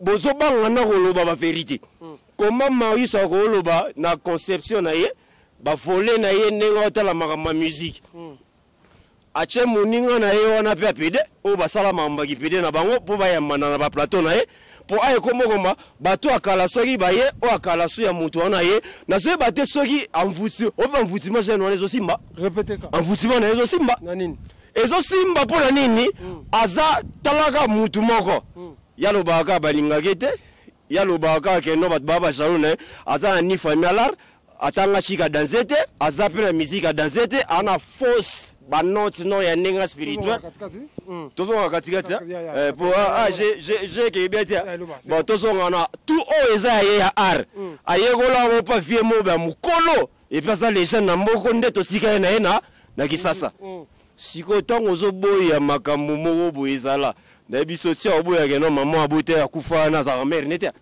bozo bangana koloba ba vérité. Comment Marius a koloba na conception na ye ba voler na ye nenga otala ma musique. Ache moninga na ye wana pe apede o ba sala mamba ki pede na bango po ba yamana na ba plateau na ye po ay komokoma bato akala soki ba ye o akala su ya mutu wana ye na so ba te soki envouti o ba envoutima jeune wana ezo simba. Répétez ça. Envoutima na ezo simba. Na nini? Ezo simba po na nini aza talaka mutu moko. Yalo baka balinga kete yalo baka ke no bat baba jalone aza ni familiar atanga chika danzete aza pe na musique danzete ana fausse ba note no ya nenga spirituel tozonga katikati pour j'ai que bien bon tozonga na tout o eza ya art ayegola mo pa vie mo ba mukolo et puis ça les gens na moko nde to sika na kisasa siko tango zo boya makambo moko boyezala na biso tia oboya ke no maman abote ya kufa na za mère nete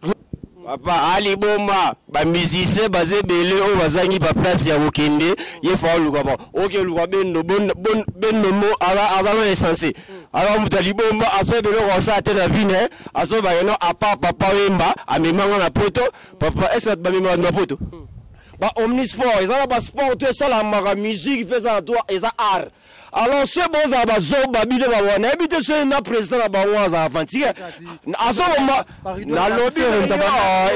papa ali bomba ba musicien bazé belé o bazangi ba place ya okende ye fa luka ba oke luka bendo bendo mo ala no essence ala mutali bomba aso belé ko sa te na vine aso ba yeno apa papa wemba amemanga na poto papa esa ba memanga na poto ba omnisport ezala ba sport to esala maka musique pesa to eza art. Alors ce bon ça va zoba bide ba wana ebite ce na président na ba waza avantique aso na lobby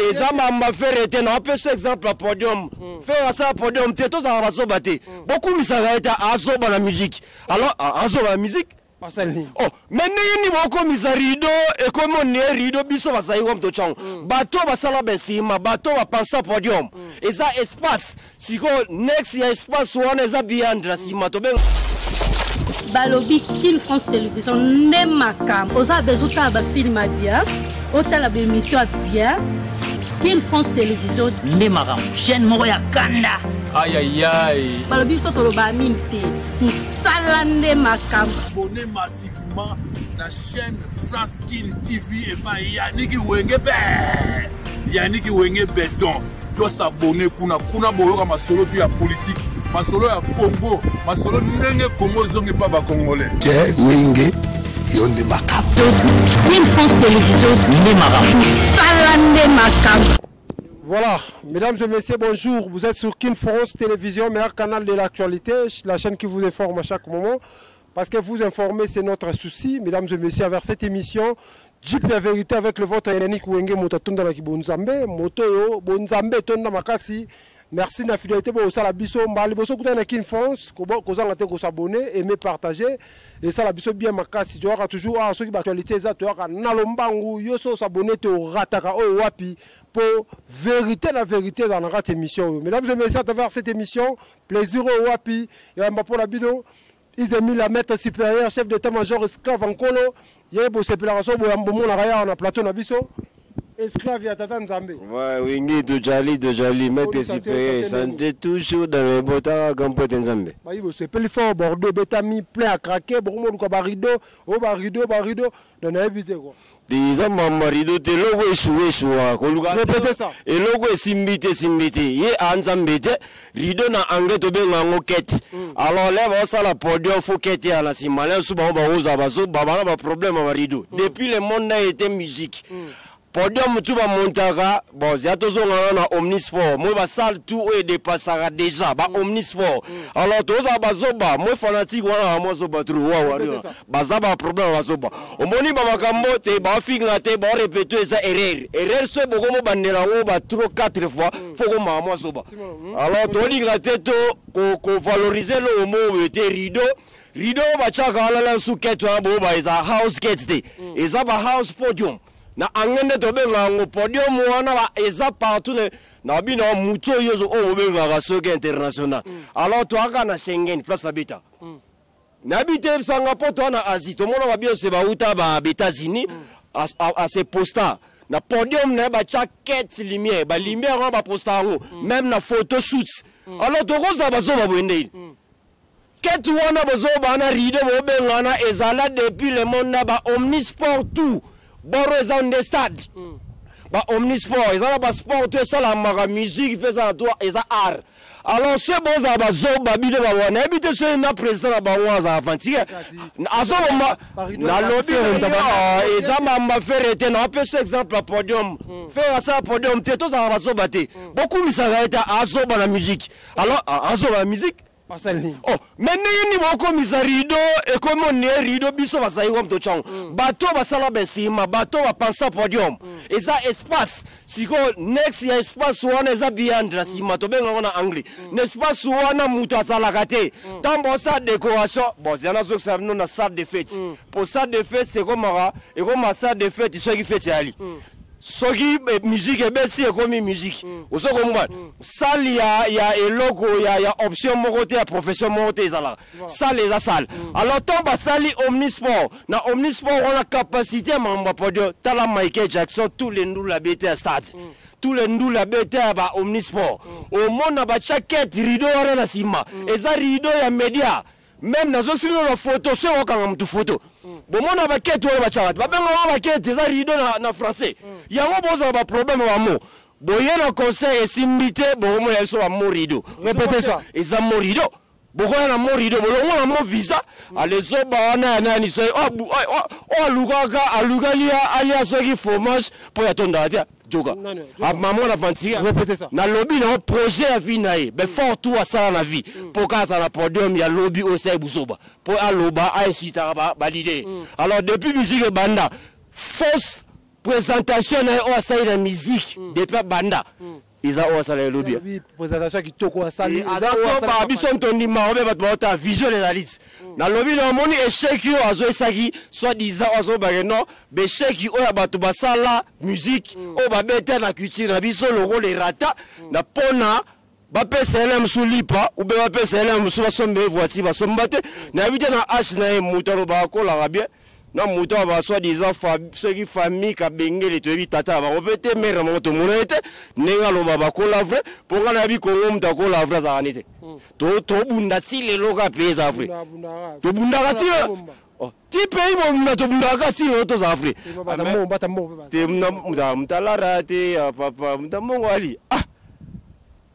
eza mamba faire était na peu ce exemple à podium faire ça podium te to ça va zoba te beaucoup misaka eta azoba na musique alors azoba na musique. Oh, mais ni boko misarido et comme on est rido biso ba sayi comme to chang bato ba sala besima bato ba pensa podium et ça espace siko next ya espace wana eza beyond la sima to ben balobi King France Télévision ne makam oza bezuta ba film bien otala ba émission bien King France Télévision ne makam chaîne moko ya kanda aïe aïe aïe balobi so to lo ba minti salande makam abonné massivement la chaîne France King TV et pas Yannick Wenge Béton doit s'abonner kuna boyoka masolo ya politique masolo ya Congo masolo ndenge Congo zonge pa ba congolais Wenge yonde makam King France Télévision ne makam salande makam. Voilà, mesdames et messieurs, bonjour. Vous êtes sur King France Télévision, meilleur canal de l'actualité, la chaîne qui vous informe à chaque moment. Parce que vous informer, c'est notre souci. Mesdames et messieurs, avec cette émission, Jeep la vérité avec le vote Yannick Wenge Motatunda na Kibonzambe, Motoyo, Bonzambe, Tonda Makasi. Merci de la fidélité pour ça la biso mbali boso kutana King France koza ngate ko s'abonner aimer partager et ça la biso bien makasi tu aura toujours à ceux qui actualité ça tu aura nalombangu yoso s'abonner te rataka o wapi pour vérité la vérité dans notre émission. Mesdames et messieurs, à travers cette émission plaisir au wapi et mba pour la bido ils ont mis la maître supérieur chef d'état-major esclave en colo yebo séparation bo mona raya na plateau na biso esclave ya tata Nzambe. Ouais, wingi de jali, maître supérieur, santé toujours dans le bota gampo Nzambe. Bah il c'est plus fort Bordeaux betami plein à craquer bon ko barido dans na éviter quoi. Déjà mamarido te logo échoué ko luka répétez ça. Et logo simbite ye Nzambe te rido na anglais to benga ngoket. Alors là va ça la podium faut kete à la simale suba ba oza bazo baba na problème à rido. Depuis le monde a été musique. Podium tout va monter bon c'est attention na omnisport moi ba salle tout est dépassé déjà ba omnisport alors tous ça bazoba moi fanatique wana moi zoba trop wa baza ba problème bazoba omoni ba makambo te ba finga te ba répéter ça erreur ce boko mo bandela ngo ba trop 4 fois faut ko moi zoba alors to linga te to ko valoriser le mot te rido ba chaka la soukette bo ba is a house gets te is a house podium na angende to benga ngo podium wana ba eza partout na bino muto yozo o benga ga soke international alors to aka na Schengen place habita na bité sanga poto na Asie to mona ba bio se ba uta ba États-Unis à ces postas na podium na ba chaquette lumière ba lumière ba posta ngo même na photo shoots alors to roza ba zo ba bwende ket wana ba zo ba na rido bo benga na ezala depuis le monde na ba omnisport tout Boro est dans des stades. ba omnisport ezala ba sport to ça la musique pesa toi eza art. Alors ce bon za ba zo ba bide ba wana ebite ce na président ba wana avantique azo na lobby eza ma faire était na peu ce exemple à podium faire ça podium te to za ba zo baté beaucoup misaka eta azo ba la musique alors azo ba musique. Oh, mais ni boko misarido et comme on est rido biso ba sayi comme to chang. Bateau ba sala bestima, bateau ba pensa podium. Et ça espace, siko next ya espace wana za beyond la sima to benga na anglais. Espace wana mutu azala kate. Tambo sa décoration, bon zana zo ça na salle de fête. Pour salle de fête c'est comme et comme salle de fête so qui fête ali. Soki musique et belle si comme musique oso komba salle ya eloko ya option mokote ya profession mokote ezala salle eza salle alors tomba sali omnisport na omnisport on a capacité mamba podio tala Michael Jackson tous les ndula bete à stade tous les ndula bete ba omnisport au monde ba chaquette rideau wana na sima eza rideau ya media même nazo sino la photo se wakanga mtu photo bon mona ba kete wa chagat ba benga ba kete za rideau na français yango boza ba problème wa mo boye na conseil esimbité bon mo yeso wa mo rideau répétez ça eza mo rideau boko na mo rideau bolongo na mo visa alezo ba na nani so alugalia alia soki fromage pour ya tonda dia Joga. Maman a vendu. Répétez ça. Na lobby na projet à vie nae. Ben fort tout à ça la vie. Pour quand ça na podium il y a lobby au sai busoba. Pour aloba a incita ba l'idée. Alors depuis musique banda fausse présentation na o sai la musique depuis banda. Ils ont ça le lobby. Présentation qui toko à ça. Ils ont pas bison ton numéro ba ta vision les analyses. Na lobby na moni échec yo azo esaki soit disant azo ba non be échec yo ya bato basala musique o ba beta na culture na biso le rôle rata na pona ba PCLM soulipa ou be ba PCLM so sombe voiture ba sombate na habite na H na mutaro ba ko la bien na mutaro ba soit disant ceux qui famille ka bengele to tata ba opete mère moto monete nenga lo ba ko la vrai pour nga na bi ko ngomta ko la vrai za anite to bunda si le loka pesa vrai to bunda ka ti oh ti pays mo na to bunda ka ti to za vrai te mta la te papa mta mongo ali ah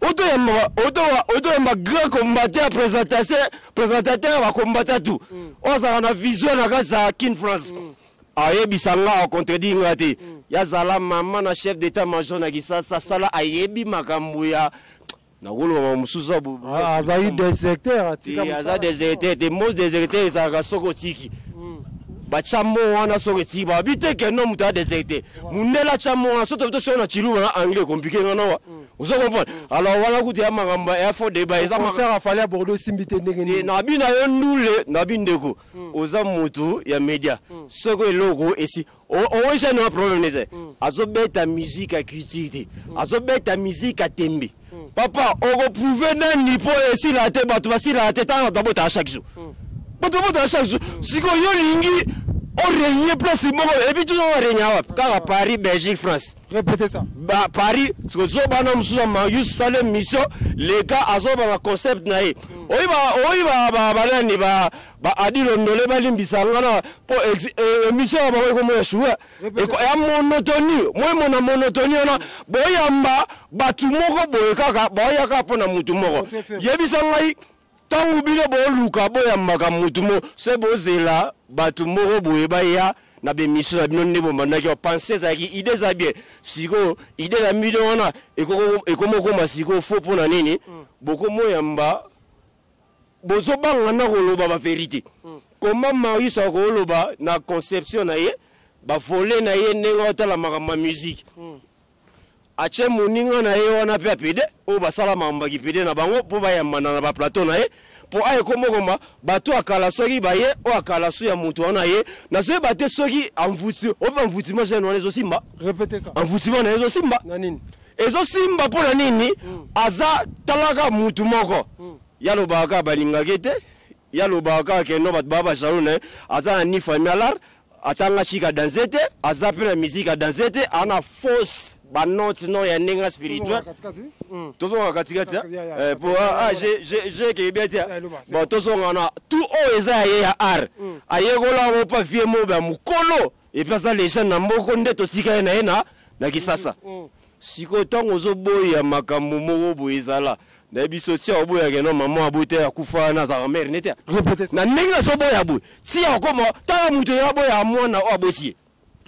Oto yamba grand combattant présentateur va combattre tout. On a une vision na gaza King France. Ayebi sanga contredire ngati. Ya zala maman na chef d'état-major na gisasa sala ayebi makambo ya na wolo musuza bu. Azayi déserteur atika. Aza déserteur, des mots déserteur za gasoko tiki. Bachamo wana soke ti ba bite ke no muta déserteur. Munela chamo wana soto to shona chilu na anglais compliqué ngana. Vous comprenez? Alors voilà que tu as ma effort débat. Ça m'a fait rafale à Bordeaux simbité n'engeni. Nabi na yondule nabi ndeko. Oza mutu ya media. Soko logo ici. O j'ai un problème neze. Azobe ta musique à culture. Azobe ta musique à tembe. Papa, on va prouver nani po ici la tête batu basi la tête d'abord à chaque jour. Batu à chaque jour. Si ko yo lingi on règne place moko et puis tout on règne à Paris, Belgique, France. Répétez ça. Bah Paris, ce que zo bana musuza ma yus sale mission les gars azoba na concept na e. Oiba ni ba adilo ndole ba limbisanga na po mission ba ko mo yeshua. Et ya monotonie, moi mon monotonie na boyamba batu moko boyeka boyaka pona mutu moko. Yebisanga yi tangu bile bo luka boyamba ka mutu mo se bozela batu moko boyeba ya na be mission na bino nebo mandaki o penser za ki idée za bien siko idée la million na ekomo ko masiko fo pona nini boko moyamba bozo banga na koloba ba vérité comment Marius a koloba na conception na ye ba voler na ye nenga tala makama musique ache moninga na ye wana pe apede o basala mamba ki pede na bango po ba yamba na ba plateau na ye po ay komokoma bato akala soki baye o akala su ya mutu wana ye na so bate soki envouti o ba envoutiment jeune wana simba répétez ça envoutiment na ezo simba na nini ezo simba po na nini aza talaka mutu moko ya lo baka balinga kete ya lo baka ke no bat baba shalone aza ni familiar atanga chika danzete aza pe na musique a danzete ana fausse ba note no ya ninga spirituel tozo katikati pour j'ai que bien bon tozo na tout o eza ya art ayego la mo pa vie mo ba mukolo et puis ça les gens na mboko nde to sika na na Kisasa. Siko tango zo boya makambo moko boye ezala. Na biso tia oboya keno maman abote ya kufa na za mère nete. Répétez ça. Na ninga so boya boy. Tia okoma ta muto ya boya mwana o abotie.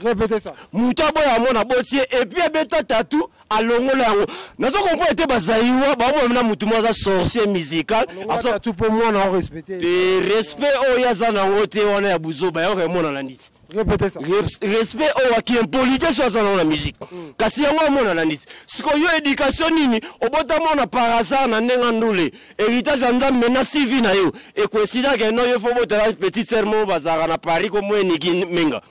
Répétez ça. Muto boya mwana abotie et puis abeta tatu alongola yango. Nazo comprendre ete bazaiwa ba mo na mutu moza sorcier musical. Aso tout pour moi na respecter. De respect o yaza na ngote wana ya buzoba ya ko mona na nditi. Répétez ça. Respect au qui impolité soit dans la musique. Kasi yango mona na nditi. Siko yo éducation nini obota mona par hasard na ndenga ndule. Héritage nza mena CV na yo. E coïncida que no yo fo bota petit sermon bazara na Paris ko mweni menga.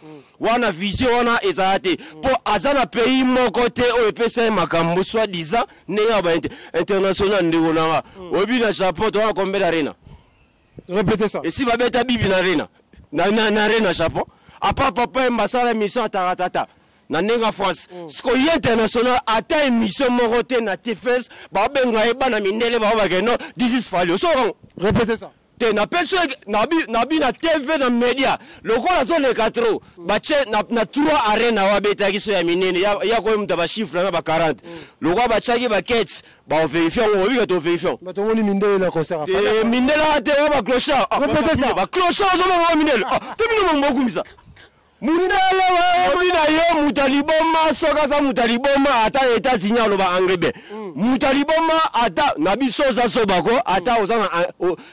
Wana vision wana ezate po azana pays mon côté o epesa makambo soit disant nenga ba international ndeko na obi na Japon to combien d'arena. Répétez ça. Et si ba beta bibi na arena na arena Japon apa papa mbasala mission ataratata na nenga France siko international ata émission moko te na TFS ba benga eba na mindele ba ba keno this is fallo so répétez ça. Te na peso nabi na TV na media lokola zo le 4 bache na 3 arena wa beta kiso ya minene ya ko mta chiffre na ba 40 lokola bachaki ba quête ba vérifier on obi ka to vérifier ba to moni mindele na concert afala mindele ate ba clochard répétez ça ba clochard zo ba mindele te bino mo kumisa mundele wa bina yo mutaliboma soka za mutaliboma ata États-Unis aloba anglais mutaliboma ata na biso za sobako ata ozana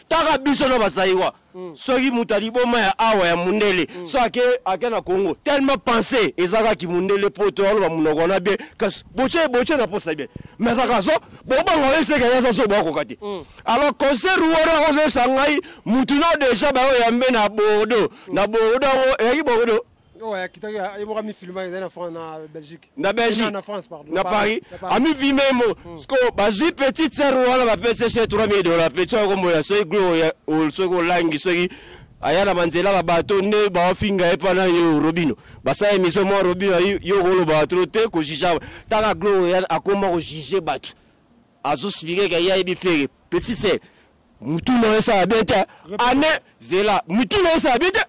taka biso no basaiwa soki mutaliboma ya awa ya mundele so ake na Congo tellement pensé ezaka ki mundele poto aloba munoko na bien kas boche na posa bien mais ça so boba ngwe se ka ya so bako kati alors concert wora ozo sangai mutuno déjà ba yo yambe na Bordeaux e Bordeaux. Ouais, qui t'a mis filmé en France, en Belgique. Na Belgique. En France, pardon. Na Paris. Ami vimemo. Sko bazi petite sœur wala ba pese chez 3000 $. Petit comme ya so glo ya o so go langi so ki ayana manzela ba bato ne ba finga e pana yo Robino. Basa émission mo Robino yo golo ba troté ko jija. Taka glo ya akoma ko jije bato. Azo expliquer que ya ibi fere. Petit sœur. Mutu no esa beta. Ane zela. Mutu no esa beta.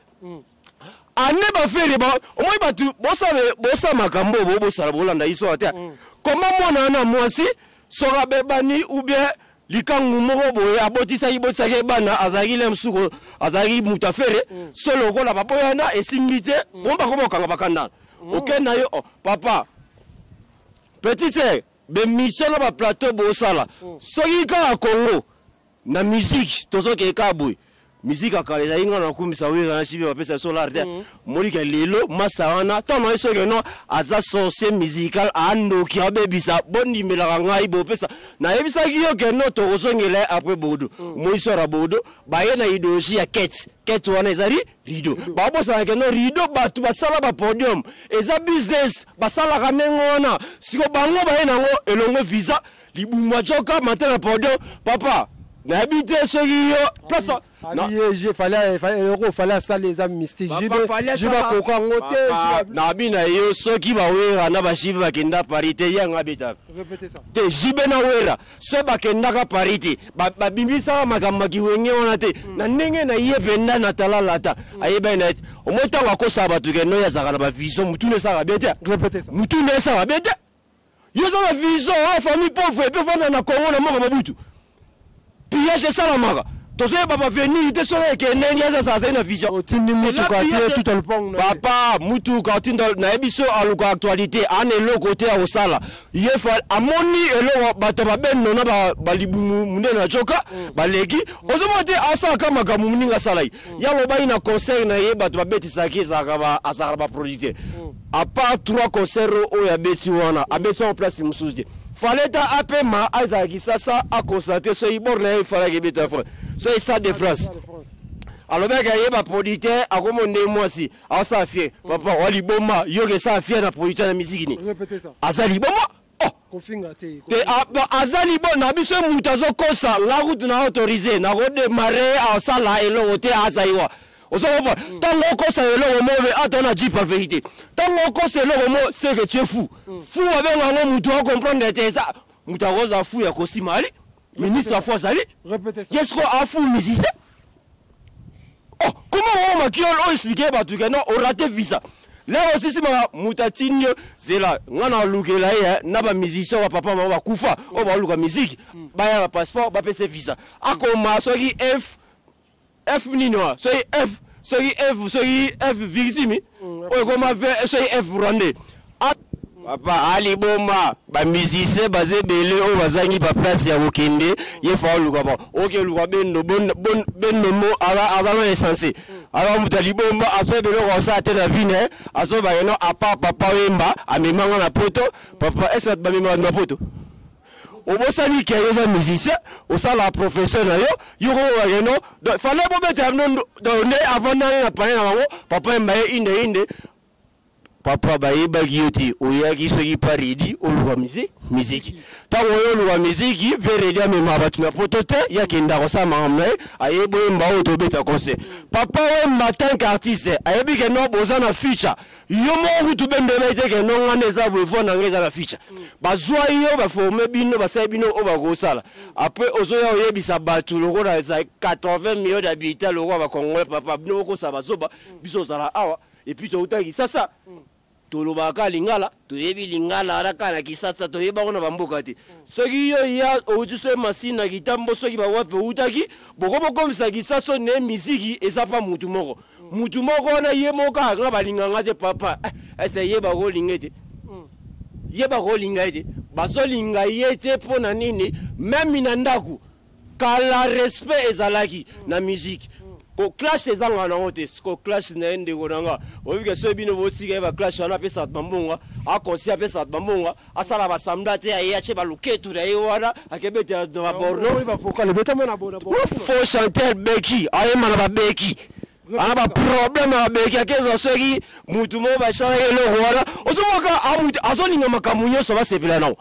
Ane ba fere ba o moi batu bosa makambo bo sala bolanda iso ata comment mona na mwasi sora bebani ou bien likangu moko boye abotisa ibotisa ke bana azaki le msuko azaki mutafere solo kola baboyana esimbite bomba ko bokanga bakanda okena yo papa petit sœur be mission ba plateau bo sala soki ka Congo na musique tozoke ka boy musique akaleza inga na kumisa wira na shibe bapesa solar te molika lelo masawana tono eso ke no aza sorcier musical ando ki abebisa bondi melaka ngai bopesa na yebisa ki yo ke no to ozongela après bodo moisora bodo baye na idéologie ya quête wana ezali rideau babosa ke no rideau batu basala ba podium eza business basala ka nengona siko bango baye nango elongo visa libumwa joka matela podium papa na habité ce yo place il fallait ça les âmes mystiques je vais côté na bina yo soki ba wera na ba shiba bakenda parité ya ngabita répétez ça te jibe na wera so bakenda ka parité ba bimbisa makambo ki wenge ona te na ndenge na yebenda na talala ta ayeba na o mota wa ko saba tu ke no ya zaka na ba vision mutu ne saka bete répétez ça mutu ne saka bete yo za ba vision famille pauvre pe fana na Congo na moko mabutu pillage ça la mara tozo baba venir ite so ke nenge ça ça une vision otindi mutu quartier tout le pont papa mutu quartier na ebiso aluka actualité ane lo côté a osala yefa amoni elo bato ba benno na ba libumu munde na joka ba legi ozo mote asa kama kama muninga salai yango ba ina concert na ye bato ba betisa ki za ba azara ba producteur à part 3 concerts o ya beti wana abeti en place musuzi fallait appeler ma Azaki ça a constaté ce iborne il fallait que beta France ce stade de France alors ben gagne ba producteur a commandé moi si a ça fier papa wali bomba yo que ça fier na producteur na musique ni répétez ça azali bomba kofinga te azali bon na biso mutazo kosa la route na autorisé na redémarrer à sala elo te azaiwa osoba tango kosa elo mo be atona dit par vérité tango kosa elo mo c'est que tu es fou fou avec ngo mutu a comprendre te ça mutu roza fou ya costume ali ministre afo sali répétez ça qu'est-ce qu'on a fou musicien comment on m'a qui on expliquer ba tu que non on raté visa là aussi si ma mutatini zela ngana lukela ya na ba musicien wa papa ma kufa o ba luka musique ba ya passeport ba pese visa akoma soki F nino soki F victime o koma soki F rwandais papa ali bomba ba musicien bazé belé o bazangi ba place ya okende ye fa luka ba oke luka bendo bonno mo ala no essentiel alors mutali bomba aso belé ko sa te la vine aso ba yeno apa papa wemba amemanga na poto papa esa ba memanga na poto o bosani ke yo ba musicien o sala professeur na yo ko yeno fallait bo beta no donné avant na pa na bango papa mbaye inde papa bayiba gioti oyaki soki paridi oluka musique tango oyo oluka musique veredi amema bato na poto te yakenda kosama ngamna ayeba oyemba oyo tobeta concert papa oyemba tant qu'artiste ayebi ke no boza na future yo moko kutu bembema ete ke no ngana eza boevo na ngai eza na future bazwa yo baforme bino basali bino oyo bakosala apres ozoya oyebisa bato lokola eza 80 millions d'habitants lokola bakongole papa bino bokosala bazoba biso ozala awa epuis toutaki sasa tolobaka lingala toyebi lingala araka na kisasa toyeba kona bamboka te soki yo ya outuso masina kitambo soki bawape utaki bokomisa kisaso ne miziki eza pa mutu moko na ye moka nga balinganga te papa ese yeba ko lingete yeba ko lingete bazolinga ye te pona nini même na ndaku kala respect ezalaki na musique ko clash ezanga na hote ko clash na ende konanga obike so bino botsika ba clash wana pesa bambonga akosi pesa bambonga asala ba samda te ayache ba luketu na yewana akebete na borno ba vocal beta mona bona fo chanter beki ayema na ba beki ana ba problème na beki akezo soki mutu mo ba changele wana ozomoka amuti azoninga makamunyo so ba sepela nawo.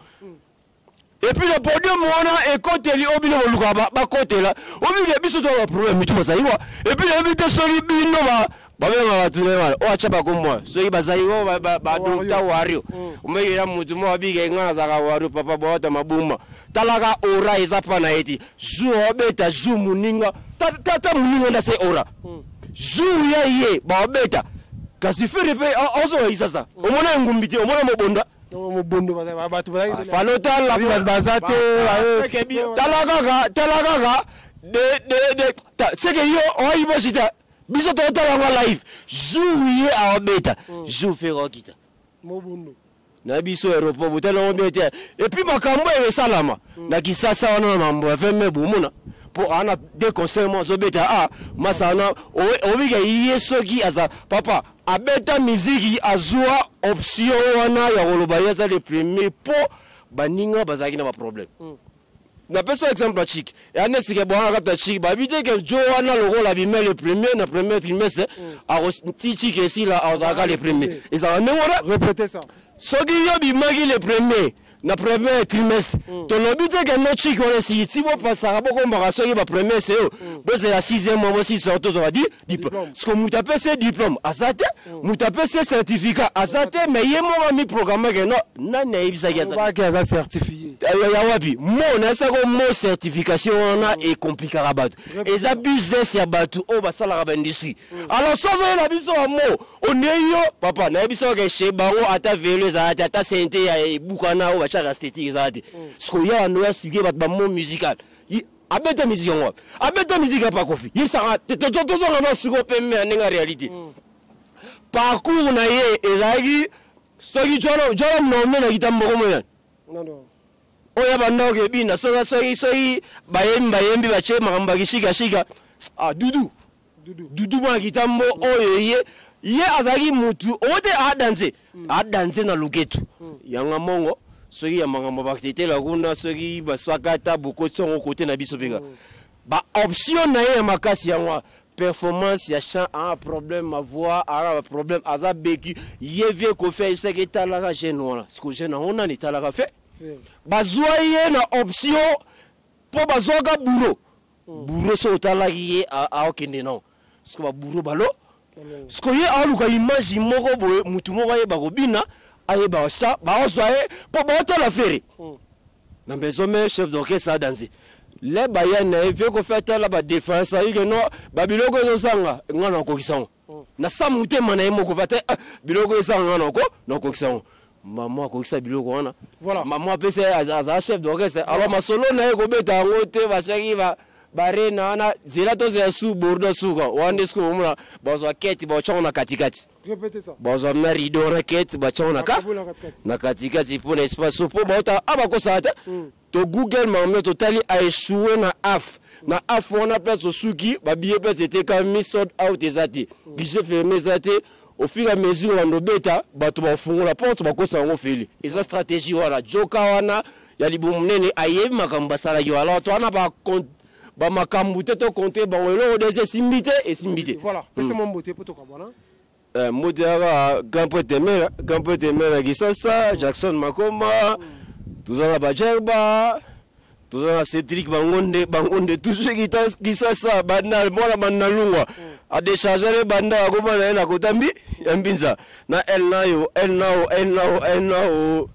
Et puis le podium on a écouté les obino luka ba côté là obino biso to ba problème tu ça yiwa et puis invité sori bino ba benga batule wala o achapa ko moi so yiba za yiwa ba docteur wario umeyira mutu mo abige ngaza ka wario papa bota mabuma talaka ora ezapa na eti jou obeta jou muninga tata muninga nda se ora jou ye ba obeta kasi fere pe ozo isasa omona ngumbiti omona mobonda mobondo bato fanota la bazate talaka de c'est que yo oyibo sita biso to talanga live jouer a beta jou fera kita mobondo na biso aéroport butala mbete et puis makambo e salama na kisasa wana mambo femme bumuna pour ana de conseil mo zo beta masana obiga yesoki aza papa abeta miziki azwa option wana ya koloba yeza le premier po baninga bazaki na ba problème na peso exemple chic et anesi ke bona kata chic ba bite ke jo wana lokola bimel le premier trimestre a ti chic ici là azaka le premier et ça ne wona répéter ça soki yo bimaki le premier na premier trimestre to lobite ke no chic on si ti bo pasara boko mbaka soki ba premier c'est bo c'est la 6e mois aussi sorto ça va dire diplôme ce que mutape c'est diplôme azate mutape c'est certificat azate mais yemo mi programme ke no na na ibisa ke ba ke za certifié ya wapi mo na sa ko mo certification na e compliqué rabat eza business ya batu o ba sala ba industrie alors so zo na biso mo oneyo papa na biso ke sheba o ata velo za ata sente ya bukana o chaque esthétique zati ce qu'il y a no expliquer ba mon musical abeta musique ngo abeta musique pas kofi il sera to zo na suko pemme na réalité parcours na ye ezaki soki jolo no na kitambo ko moya non oya bandoke bina soki bayembi bache makamba kishika dudu mwa kitambo oyo ye azaki mutu ote adanse na luketu yanga mongo soki ya makambo bakitetela kuna soki baswakata bokotsongo kote na biso peka ba option na ye makasi yango performance ya chant a un problème ma voix a un problème aza beki ye vie ko fait c'est que talaka jeune wala ce que jeune on a ni talaka fait bazwa ye na option po bazwaka bourreau so talaki ye a okende non ce que ba bourreau balo ce que ye aluka image moko boye mutu moko ye bakobina aye ba sa ba ozoye po ba la faire na maison mais chef d'orchestre a dansé les bayana il faut qu'on fait la ba défense ayi que non ba biloko zo sanga ngana ko kisango na samute mana yemo ko fate biloko zo sanga ngana ko na ko kisango maman ko kisa biloko wana voilà maman pese à chef d'orchestre alors ma solo na ko beta ngote ba shaki ba barena na zela to ze su bordo suka wande sko umra bazo keti ba chona katikati répétez ça bazo na rido na keti ba chona ka na katikati pour l'espace pour bota abako sata to Google m'a totali a échoué na af on a place au suki ba billet place était quand mis sold out ezati guichet fermé ezati au fur et à mesure on beta bato ba fungo la porte ba kosa ngo feli eza stratégie wala joka wana ya libumu nene ayebi makamba sala yo alors to ana ba makambu te to compter ba ngelo des simbité et simbité voilà c'est mon beauté pour to kabana modera gampo temera gisasa Jackson Makoma tuzana bajerba tuzana Cedric bangonde tout ce qui ça bana mona manalungwa a décharger banda akoma na kotambi yambinza na el nao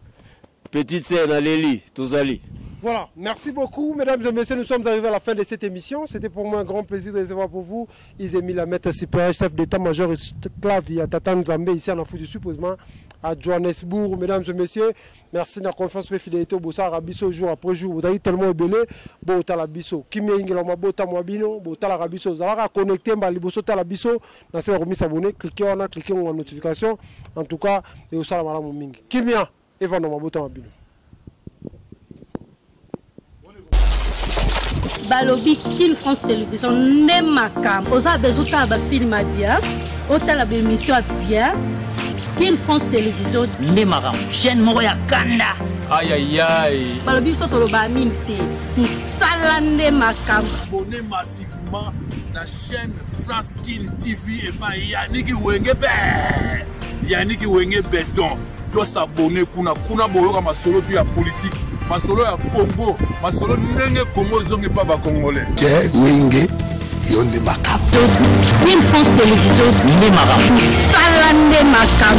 petite sœur na leli tuzali. Voilà, merci beaucoup mesdames et messieurs, nous sommes arrivés à la fin de cette émission. C'était pour moi un grand plaisir de recevoir pour vous Izemi Lamette Sipere, chef d'état-major esclave à Tata Nzambe ici en Afrique du Sud, à Johannesburg. Mesdames et messieurs, merci de la confiance et fidélité au Bossa Rabiso jour après jour. Vous avez tellement ébélé, Bota Labiso, Kimi Ingela Bota Mwabino, Bota la Rabiso. Vous allez connecter Mbaliboso Talabiso, dans ces remis s'abonner, cliquez on a cliqué en notification. En tout cas, et au Salamara Moumingi. Kimia, Evan Bota Mwabino. Balobi Kin France Télévision ne makam oza bezuta ba film bien otala ba émission bien Kin France Télévision ne makam chaîne moko ya kanda aïe aïe aïe Balobi so tolo ba minti musala ne makam abonnez massivement la chaîne France Kin TV et pas Yannick Wenge Béton doit s'abonner kuna boyoka masolo puis ya politique masolo ya Congo masolo ndenge Congo zongi pa ba congolais je winge yonde makam Kin France Télévision ne makam musala ne makam